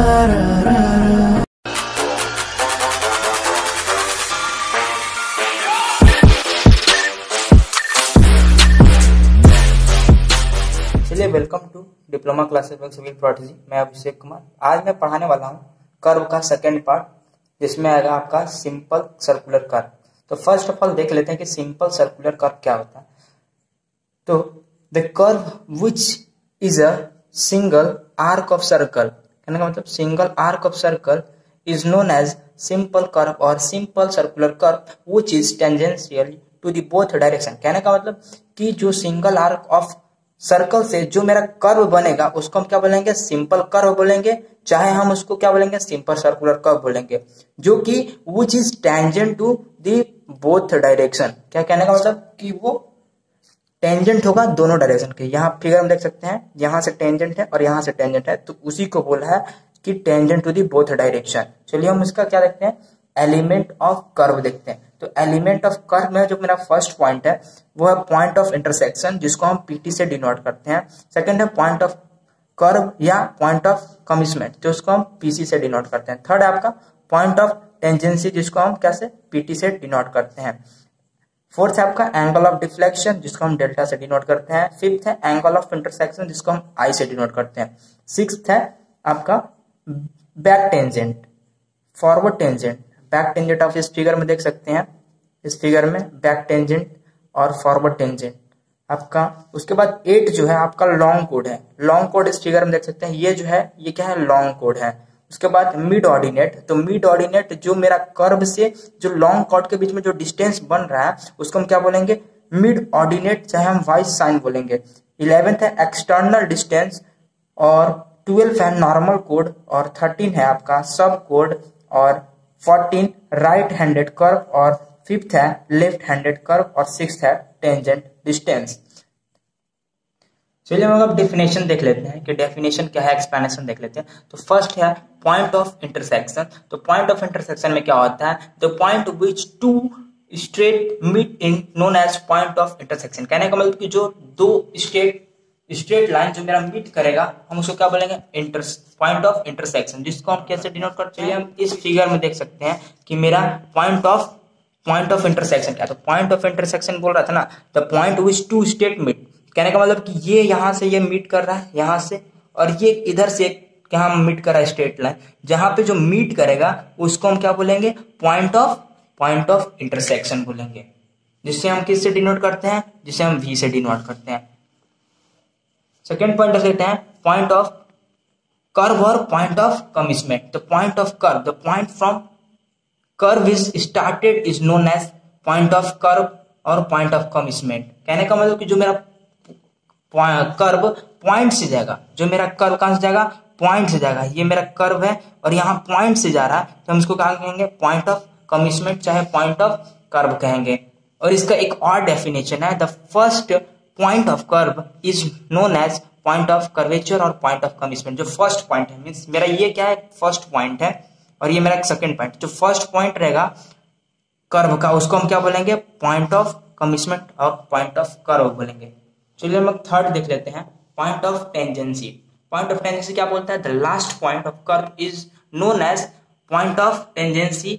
चलिए, welcome to diploma classes with civil protege. मैं अभिषेक कुमार। आज मैं पढ़ाने वाला हूँ कर्व का सेकेंड पार्ट, जिसमें आएगा आपका सिंपल सर्कुलर कर्व। तो फर्स्ट ऑफ ऑल देख लेते हैं कि सिंपल सर्कुलर कर्व क्या होता है। तो the curve which is a single arc of circle, कहने का मतलब single arc of circle is known as simple curve और simple circular curve which is tangential to the both direction. कहने का मतलब कि जो सिंगल आर्क ऑफ सर्कल से जो मेरा कर्व बनेगा उसको हम क्या बोलेंगे, सिंपल कर्व बोलेंगे, चाहे हम उसको क्या बोलेंगे, सिंपल सर्कुलर कर्व बोलेंगे, जो कि which is tangent to the both direction. क्या कहने का मतलब कि वो टेंजेंट होगा दोनों डायरेक्शन के। यहाँ फिगर में देख सकते हैं, यहाँ से टेंजेंट है और यहाँ से टेंजेंट है, तो उसी को बोला है कि tangent to the both direction. चलिए हम इसका क्या देखते हैं, एलिमेंट ऑफ कर्व देखते हैं। तो एलिमेंट ऑफ कर्व में जो मेरा फर्स्ट पॉइंट है वो है पॉइंट ऑफ इंटरसेक्शन, जिसको हम पीटी से डिनोट करते हैं। सेकंड है पॉइंट ऑफ कर्व या पॉइंट ऑफ कमिटमेंट, जो उसको हम पीसी से डिनोट करते हैं। थर्ड है आपका पॉइंट ऑफ टेंजेंसी, जिसको हम कैसे, पीटी से डिनोट करते हैं। फोर्थ है आपका एंगल ऑफ डिफ्लेक्शन, जिसको हम डेल्टा से डिनोट करते हैं। फिफ्थ है एंगल ऑफ इंटरसेक्शन, जिसको हम आई से डिनोट करते हैं। सिक्स्थ है आपका back tangent, forward tangent. Back tangent आप इस फिगर में देख सकते हैं, इस फिगर में बैक टेंजेंट और फॉरवर्ड टेंजेंट आपका। उसके बाद 8 जो है आपका लॉन्ग कोड है। लॉन्ग कोड इस फिगर में देख सकते हैं, ये जो है ये क्या है, लॉन्ग कोड है। उसके बाद मिड ऑर्डिनेट, तो मिड ऑर्डिनेट जो मेरा कर्व से जो लॉन्ग कॉर्ड के बीच में जो डिस्टेंस बन रहा है उसको हम क्या बोलेंगे, मिड ऑर्डिनेट, चाहे हम वाइस साइन बोलेंगे। 11th है एक्सटर्नल डिस्टेंस और 12 है नॉर्मल कोड और 13 है आपका सब कोड और 14 राइट हैंडेड कर्व और 5th है लेफ्ट हैंडेड कर्व और 6th है टेंजेंट डिस्टेंस। चलिए हम अब डेफिनेशन देख लेते हैं कि डेफिनेशन क्या है, एक्सप्लेनेशन देख लेते हैं। तो फर्स्ट है पॉइंट ऑफ इंटरसेक्शन। तो पॉइंट ऑफ इंटरसेक्शन में क्या होता है, the point which two straight meet in known as point of intersection. कहने का मतलब कि जो दो स्ट्रेट लाइन जो मेरा मीट करेगा हम उसको क्या बोलेंगे, पॉइंट ऑफ इंटरसेक्शन, जिसको हम कैसे डिनोट करते हैं। हम इस फिगर में देख सकते हैं कि मेरा पॉइंट ऑफ इंटरसेक्शन क्या है। तो पॉइंट ऑफ इंटरसेक्शन बोल रहा था ना, the point which two straight meet, कहने का मतलब कि ये यहां से ये मीट कर रहा है यहां से, और ये इधर से यहाँ मीट कर रहा है स्ट्रेट लाइन, जहां पे जो मीट करेगा उसको हम क्या बोलेंगे, पॉइंट ऑफ इंटरसेक्शन बोलेंगे, जिससे हम किससे डिनोट करते हैं, जिसे हम वी से डिनोट करते हैं। सेकेंड पॉइंट देख लेते हैं, पॉइंट ऑफ कर्व और पॉइंट ऑफ कमिटमेंट। तो point of curve, the point from curve is started is known as point of curve और पॉइंट ऑफ कमिटमेंट। कहने का मतलब कि जो मेरा कर्व पॉइंट से जाएगा, जो मेरा कर्व कहां से जाएगा, पॉइंट से जाएगा। ये मेरा कर्व है और यहाँ पॉइंट से जा रहा है, तो हम इसको क्या कहेंगे, पॉइंट ऑफ कमिटमेंट चाहे पॉइंट ऑफ कर्व कहेंगे। और इसका एक और डेफिनेशन है, the first point of curve is known as point of curvature और पॉइंट ऑफ कमिटमेंट। जो फर्स्ट पॉइंट है, मीन्स मेरा ये क्या है, फर्स्ट पॉइंट है और ये मेरा सेकंड पॉइंट। जो फर्स्ट पॉइंट रहेगा कर्व का उसको हम क्या बोलेंगे, पॉइंट ऑफ कमिटमेंट और पॉइंट ऑफ कर्व बोलेंगे। चलिए हम थर्ड देख लेते हैं, point of tangency. Point of tangency क्या बोलता है, the last point of curve is known as point of tangency.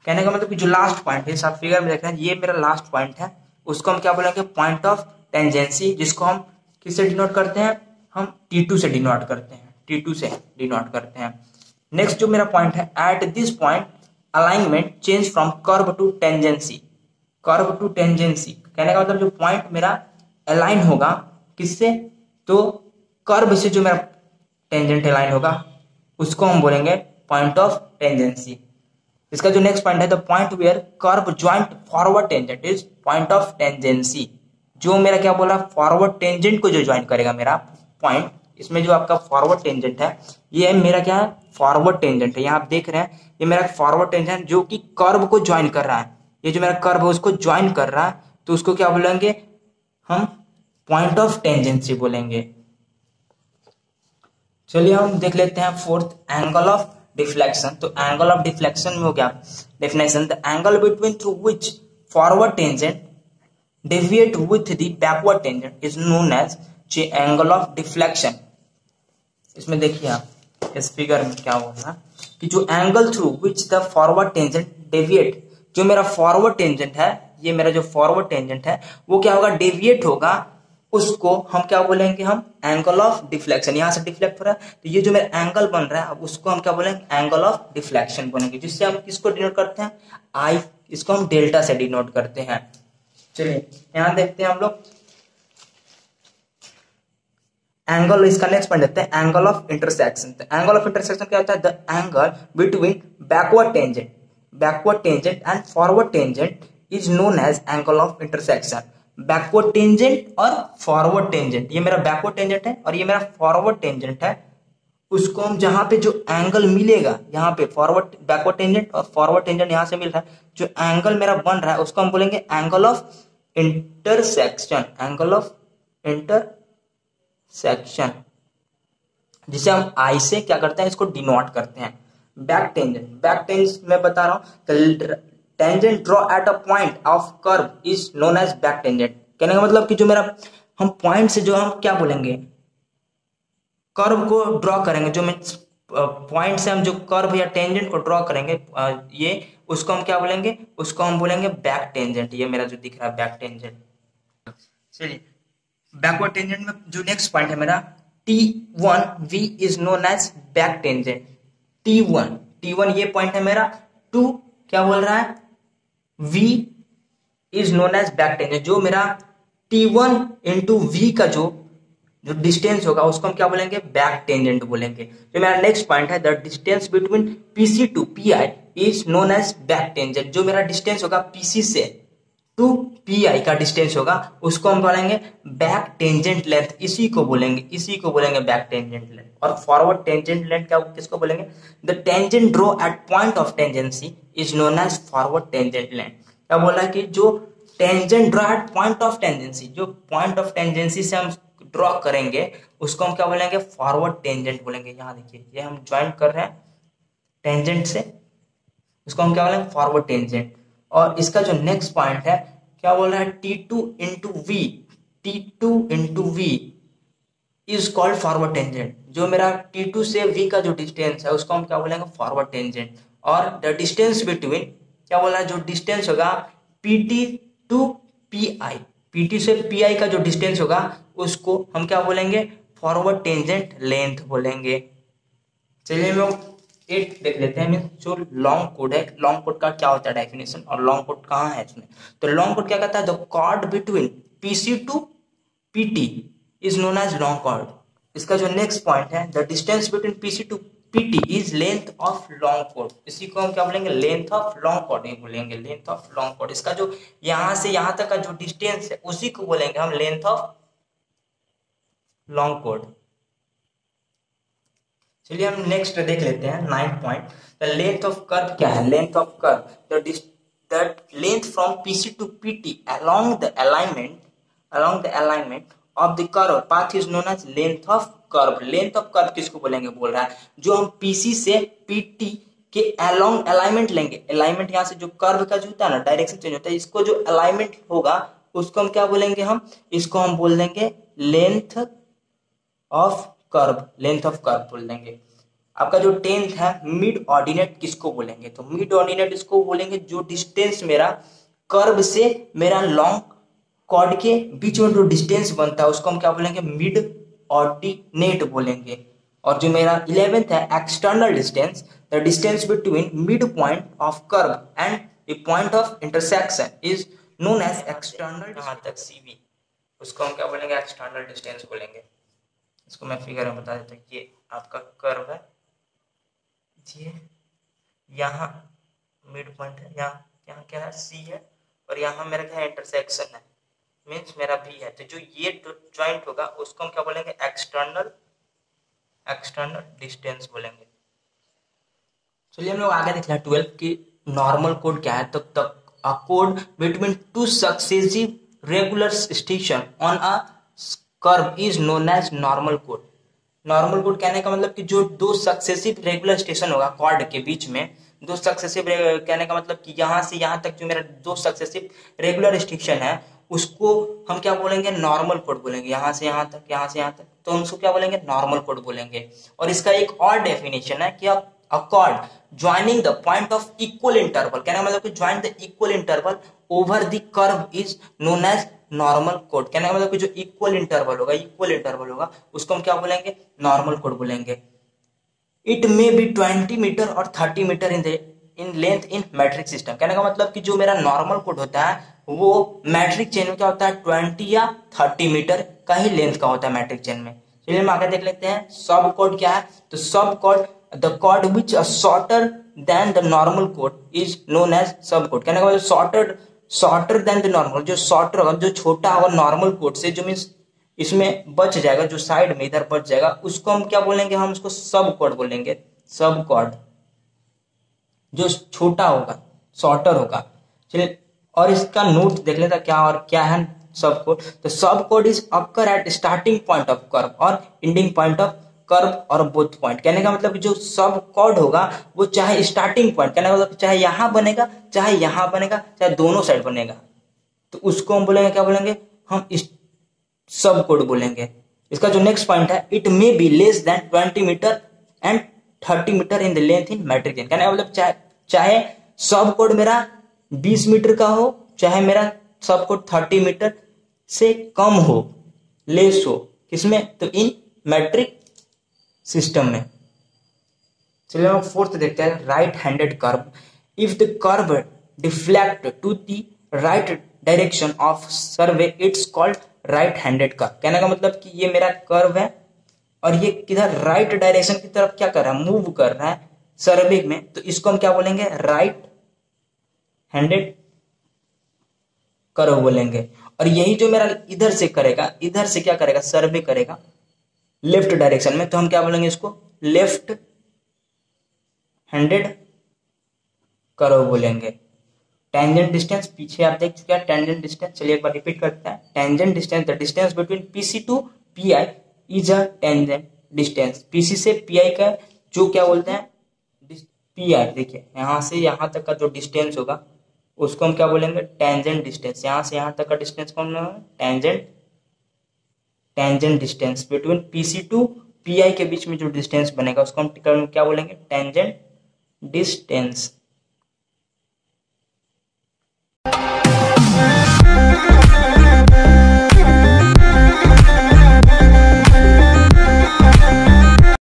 कहने का मतलब कि जो लास्ट पॉइंट है, आप फिगर में देख रहे हैं, ये मेरा लास्ट पॉइंट है, उसको हम क्या बोलेंगे, पॉइंट ऑफ टेंजेंसी, जिसको हम किससे डिनोट करते हैं, हम T2 से डिनोट करते हैं, T2 से डिनोट करते हैं। नेक्स्ट जो मेरा पॉइंट है, at this point alignment change from curve to tangency, curve to tangency. कहने का मतलब जो पॉइंट मेरा अलाइन होगा किससे, तो कर्व से जो मेरा टेंजेंट अलाइन होगा उसको हम बोलेंगे पॉइंट ऑफ टेंजेंसी। इसका जो नेक्स्ट पॉइंट है, the point where curve joint forward tangent is point of tangency. जो मेरा क्या बोला, फॉरवर्ड टेंजेंट को जो ज्वाइन करेगा मेरा पॉइंट, इसमें जो आपका फॉरवर्ड टेंजेंट है, ये मेरा क्या है, फॉरवर्ड टेंजेंट है। यहाँ आप देख रहे हैं ये मेरा फॉरवर्ड टेंजेंट जो कि कर्व को ज्वाइन कर रहा है, ये जो मेरा कर्व है उसको ज्वाइन कर रहा है, तो उसको क्या बोलेंगे, हम पॉइंट ऑफ टेंजेंसी बोलेंगे। चलिए हम देख लेते हैं फोर्थ, एंगल ऑफ डिफ्लेक्शन। तो एंगल ऑफ डिफ्लेक्शन में हो गया definition, the angle between through which forward tangent deviate with the backward tangent is known as angle of deflection. इसमें देखिए आप, इस फिगर में क्या हो रहा है कि जो angle through which the forward tangent deviate, जो मेरा फॉरवर्ड टेंजेंट है, ये मेरा जो फॉरवर्ड टेंजेंट है वो क्या होगा, डेविएट होगा, उसको हम क्या बोलेंगे, हम एंगल ऑफ डिफ्लेक्शन। यहां से डिफ्लेक्ट हो रहा है तो ये जो मेरा एंगल बन रहा है अब उसको हम क्या बोलेंगे, एंगल ऑफ डिफ्लेक्शन बोलेंगे, जिससे हम किसको डिनोट करते हैं, आई, इसको हम डेल्टा से डिनोट करते हैं। चलिए यहां देखते हैं हम लोग एंगल, इसका नेक्स्ट पॉइंट देखते हैं angle of intersection. Angle of intersection क्या होता है, the angle between backward tangent and forward tangent is known as angle of intersection. Backward tangent और फॉरवर्ड टेंजेंट, ये मेरा बैकवर्ड टेंजेंट है और ये मेरा फॉरवर्ड टेंजेंट है, उसको हम जहां पे जो एंगल मिलेगा, यहाँ पे फॉरवर्ड बैकवर्ड टेंजेंट और फॉरवर्ड टेंजेंट यहां से मिल रहा है, जो एंगल मेरा बन रहा है उसको हम बोलेंगे angle of intersection, angle of intersection, जिसे हम आई से क्या करते हैं, इसको डिनोट करते हैं। बैक टेंजेंट मैं बता रहा हूं, tangent draw at a point of curve is known as back tangent. कहने का मतलब कि जो मेरा हम पॉइंट से जो हम क्या बोलेंगे, कर्व को ड्रॉ करेंगे, जो मैं पॉइंट से हम जो कर्व या टेंजेंट को ड्रॉ करेंगे, ये उसको हम क्या बोलेंगे, उसको हम बोलेंगे बैक टेंजेंट। ये मेरा जो दिख रहा है बैक टेंजेंट। चलिए बैकवर्ड टेंजेंट में जो नेक्स्ट पॉइंट है मेरा T1V is known as back tangent. T1 ये पॉइंट है मेरा, 2 क्या बोल रहा है, V is known as back tangent. जो मेरा T1 इंटू V का जो डिस्टेंस होगा उसको हम क्या बोलेंगे, बैक टेंजेंट बोलेंगे। जो मेरा नेक्स्ट पॉइंट है, the distance between PC to PI is known as back tangent. जो मेरा डिस्टेंस होगा PC से टू PI का डिस्टेंस होगा उसको हम बोलेंगे बैक टेंजेंट लेंथ, इसी को बोलेंगे बैक टेंजेंट लेंथ। और फॉरवर्ड टेंजेंट लेंथ क्या, किसको बोलेंगे, the tangent draw at point of tangency is known as forward tangent length. क्या बोला कि जो tangent draw at point of tangency, जो पॉइंट ऑफ टेंजेंसी से हम ड्रॉ करेंगे उसको हम क्या बोलेंगे, फॉरवर्ड टेंजेंट बोलेंगे। यहाँ देखिए ये हम ज्वाइन कर रहे हैं टेंजेंट से, उसको हम क्या बोलेंगे, फॉरवर्ड टेंजेंट। और इसका जो नेक्स्ट पॉइंट है क्या बोल रहा है, T2 into V is called forward tangent. जो मेरा T2 से V का जो डिस्टेंस है उसको हम क्या बोलेंगे, फॉरवर्ड टेंजेंट। और द डिस्टेंस बिटवीन क्या बोल रहा है, जो डिस्टेंस होगा PT टू PI, PT से PI का जो डिस्टेंस होगा उसको हम क्या बोलेंगे, फॉरवर्ड टेंजेंट लेंथ बोलेंगे। चलिए हम लोग 8 देख लेते हैं, मीन जो लॉन्ग कोड है, लॉन्ग कोड का क्या होता है डेफिनेशन, और लॉन्ग कोड कहाँ है इसमें। तो लॉन्ग कोड क्या कहता है, the chord between PC to PT is known as long chord. इसका जो नेक्स्ट पॉइंट है, the distance between PC to PT is length of long code, इसी को हम क्या बोलेंगे, लेंथ ऑफ लॉन्ग कोड ही बोलेंगे, लेंथ ऑफ लॉन्ग कोड। इसका जो यहां से यहां तक का जो डिस्टेंस है उसी को बोलेंगे हम लेंथ ऑफ लॉन्ग कोड। चलिए हम नेक्स्ट देख लेते हैं 9 point, the length of curve क्या है, length of curve the length from PC to PT along the alignment of the curve path is known as length of curve। Length of curve किसको बोलेंगे, बोल रहा है जो हम PC से PT के along अलाइनमेंट लेंगे, अलाइनमेंट यहाँ से जो कर्व का जो होता है ना, डायरेक्शन चेंज होता है, इसको जो अलाइनमेंट होगा उसको हम क्या बोलेंगे, हम इसको हम बोल देंगे length of curve, length of curve बोल देंगे। आपका जो 10th है, मिड ऑर्डिनेट किसको बोलेंगे, तो मिड ऑर्डिनेट इसको बोलेंगे जो डिस्टेंस मेरा कर्व से मेरा लॉन्ग कॉर्ड के बीच में जो डिस्टेंस बनता है उसको हम क्या बोलेंगे, मिड ऑर्डिनेट बोलेंगे। और जो मेरा 11th है, external distance, the distance between mid point of curve and the point of intersection is known as external, यहाँ तक CV, उसको हम क्या बोलेंगे, एक्सटर्नल डिस्टेंस बोलेंगे। इसको मैं फिगर में बता देता हूँ, ये आपका कर्व है, ये यहाँ मिड पॉइंट है, यहाँ क्या है, C है, और यहाँ मेरा क्या है, इंटरसेक्शन है, मीन्स मेरा B है। तो जो ये जॉइंट होगा उसको हम क्या बोलेंगे, एक्सटर्नल डिस्टेंस बोलेंगे। चलिए हम लोग आगे देख लें 12 की नॉर्मल कोड क्या है। तो a code between two successive regular station on a curve is known as normal code. Normal code कहने का मतलब कि जो दो सक्सेसिव रेगुलर स्टेशन होगा कॉर्ड के बीच में, दो सक्सेसिव, कहने का मतलब कि यहाँ से यहाँ तक जो मेरा दो सक्सेसिव रेगुलर स्टेशन है उसको हम क्या बोलेंगे, नॉर्मल कोड बोलेंगे। यहाँ से यहाँ तक, यहाँ से यहाँ तक तो हम उसको क्या बोलेंगे, नॉर्मल कोड बोलेंगे। और इसका एक और डेफिनेशन है कि a chord joining the point of equal interval, कहने का मतलब कि join the equal interval over the curve is known as normal code. कहने का मतलब कि जो इक्वल इंटरवल होगा उसको हम क्या बोलेंगे, नॉर्मल कोड बोलेंगे। इट मे बी 20 मीटर और 30 metre in length in metric system. कहने का मतलब कि जो मेरा नॉर्मल कोड होता है वो मैट्रिक चेन में क्या होता है, 20 या 30 मीटर का ही लेंथ का होता है मैट्रिक चेन में। चलिए हम आगे देख लेते हैं सब कोड क्या है। तो sub code the code which shorter than the normal code is known as sub code. कहने का मतलब शॉर्टर देन द नॉर्मल, जो शॉर्टर होगा, जो छोटा होगा नॉर्मल कोड से, जो मीन्स इसमें बच जाएगा, जो साइड में इधर बच जाएगा, उसको हम क्या बोलेंगे, हम उसको सब कोड बोलेंगे। सब कोड जो छोटा होगा, शॉर्टर होगा। चलिए और इसका नोट देख लेता क्या और क्या है सब कोड। तो sub code is occur at starting point of curve और एंडिंग पॉइंट ऑफ कर्व और बोथ पॉइंट। कहने का मतलब जो सब कोड होगा वो चाहे स्टार्टिंग पॉइंट, कहने का मतलब चाहे यहां बनेगा, चाहे यहां बनेगा, चाहे दोनों साइड बनेगा, तो उसको हम बोलेंगे क्या बोलेंगे, हम सब कोड बोलेंगे। इसका जो नेक्स्ट पॉइंट है, it may be less than 20 metre and 30 metre in the length in metric chain. कहने का मतलब चाहे सब कोड मेरा 20 मीटर का हो, चाहे मेरा सब कोड 30 मीटर से कम हो, लेस हो, किसमें, तो इन मैट्रिक सिस्टम में। चलिए हम फोर्थ देखते हैं, right handed curve. If the curve deflect to the right direction of survey it's called right handed curve. कहने का मतलब कि ये मेरा कर्व है और ये किधर, राइट डायरेक्शन की तरफ क्या कर रहा है, मूव कर रहा है सर्वे में, तो इसको हम क्या बोलेंगे, राइट हैंडेड कर्व बोलेंगे। और यही जो मेरा इधर से करेगा, इधर से क्या करेगा, सर्वे करेगा लेफ्ट डायरेक्शन में, तो हम क्या बोलेंगे इसको, लेफ्ट हैंडेड कर्व बोलेंगे। टेंजेंट डिस्टेंस पीछे आप देख चुके हैं, टेंजेंट डिस्टेंस, चलिए एक बार रिपीट करते हैं। Tangent distance, the distance between PC to PI is a tangent distance. PC से पीआई का जो क्या बोलते हैं, पीआई, देखिए यहां से यहां तक का जो डिस्टेंस होगा उसको हम क्या बोलेंगे, टेंजेंट डिस्टेंस। यहां से यहां तक का डिस्टेंस कौन है, tangent distance between PC to PI के बीच में जो डिस्टेंस बनेगा उसको हम क्या बोलेंगे, टेंजेंट डिस्टेंस।